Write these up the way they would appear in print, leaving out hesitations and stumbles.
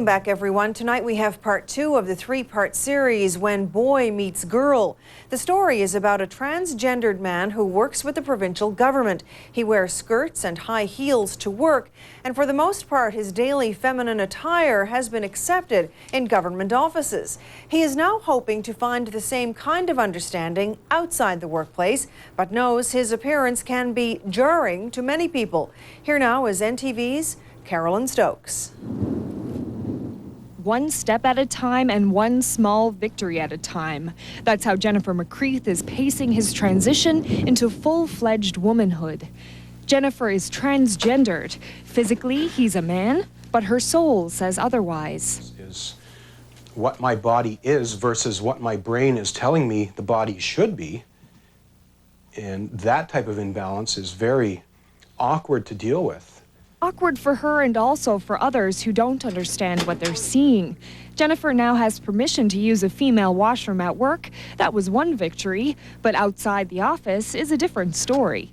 Welcome back, everyone. Tonight we have part 2 of the 3-part series, When Boy Meets Girl. The story is about a transgendered man who works with the provincial government. He wears skirts and high heels to work, and for the most part, his daily feminine attire has been accepted in government offices. He is now hoping to find the same kind of understanding outside the workplace, but knows his appearance can be jarring to many people. Here now is NTV's Carolyn Stokes. One step at a time and one small victory at a time. That's how Jennifer McCreath is pacing his transition into full-fledged womanhood. Jennifer is transgendered. Physically, he's a man, but her soul says otherwise. Is what my body is versus what my brain is telling me the body should be. And that type of imbalance is very awkward to deal with. Awkward for her and also for others who don't understand what they're seeing. Jennifer now has permission to use a female washroom at work. That was one victory, but outside the office is a different story.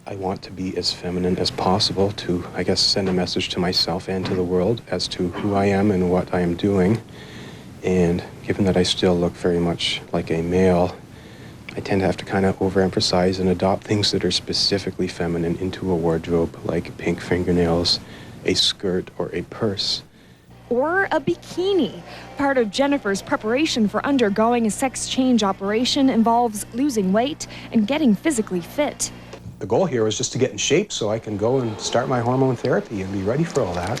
I want to be as feminine as possible to, I guess, send a message to myself and to the world as to who I am and what I am doing. And given that I still look very much like a male, I tend to have to kind of overemphasize and adopt things that are specifically feminine into a wardrobe, like pink fingernails, a skirt, or a purse. Or a bikini. Part of Jennifer's preparation for undergoing a sex change operation involves losing weight and getting physically fit. The goal here is just to get in shape so I can go and start my hormone therapy and be ready for all that.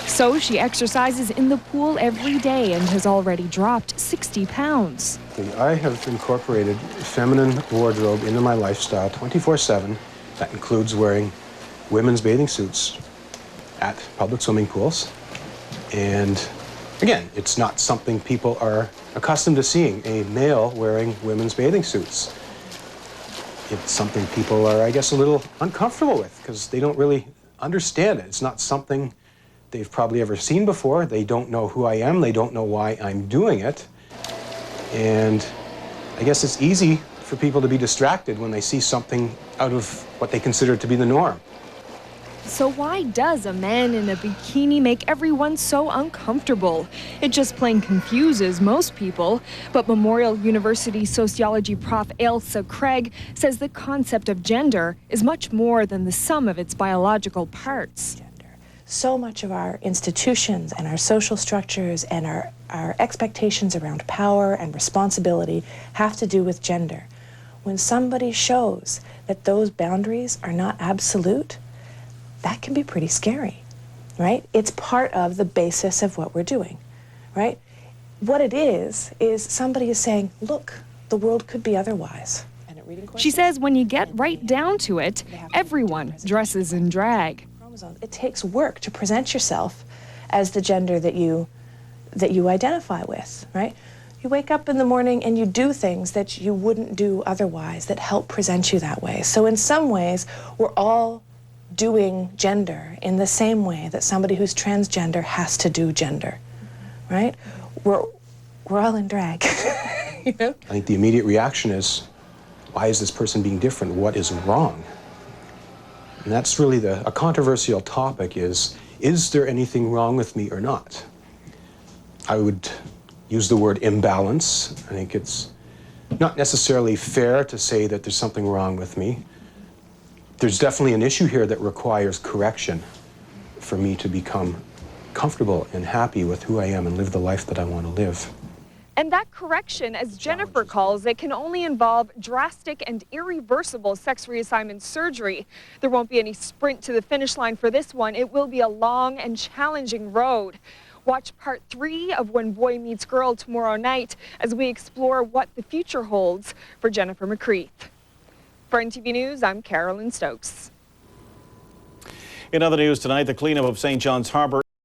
So she exercises in the pool every day and has already dropped 60 pounds. I have incorporated feminine wardrobe into my lifestyle 24/7. That includes wearing women's bathing suits at public swimming pools. And again, it's not something people are accustomed to seeing, a male wearing women's bathing suits. It's something people are, I guess, a little uncomfortable with because they don't really understand it. It's not something they've probably ever seen before. They don't know who I am. They don't know why I'm doing it. And I guess it's easy for people to be distracted when they see something out of what they consider to be the norm. So why does a man in a bikini make everyone so uncomfortable? It just plain confuses most people. But Memorial University sociology prof Ailsa Craig says the concept of gender is much more than the sum of its biological parts. So much of our institutions and our social structures and our expectations around power and responsibility have to do with gender. When somebody shows that those boundaries are not absolute, that can be pretty scary, right? It's part of the basis of what we're doing, right? What it is somebody is saying, look, the world could be otherwise. She says when you get right down to it, everyone dresses in drag. It takes work to present yourself as the gender that you identify with, right? You wake up in the morning and you do things that you wouldn't do otherwise that help present you that way. So in some ways, we're all doing gender in the same way that somebody who's transgender has to do gender, right? We're all in drag, you know? I think the immediate reaction is, why is this person being different? What is wrong? And that's really a controversial topic is there anything wrong with me or not? I would use the word imbalance. I think it's not necessarily fair to say that there's something wrong with me. There's definitely an issue here that requires correction for me to become comfortable and happy with who I am and live the life that I want to live. And that correction, as Jennifer calls it, can only involve drastic and irreversible sex reassignment surgery. There won't be any sprint to the finish line for this one. It will be a long and challenging road. Watch part 3 of When Boy Meets Girl tomorrow night as we explore what the future holds for Jennifer McCreath. For NTV News, I'm Carolyn Stokes. In other news tonight, the cleanup of St. John's Harbour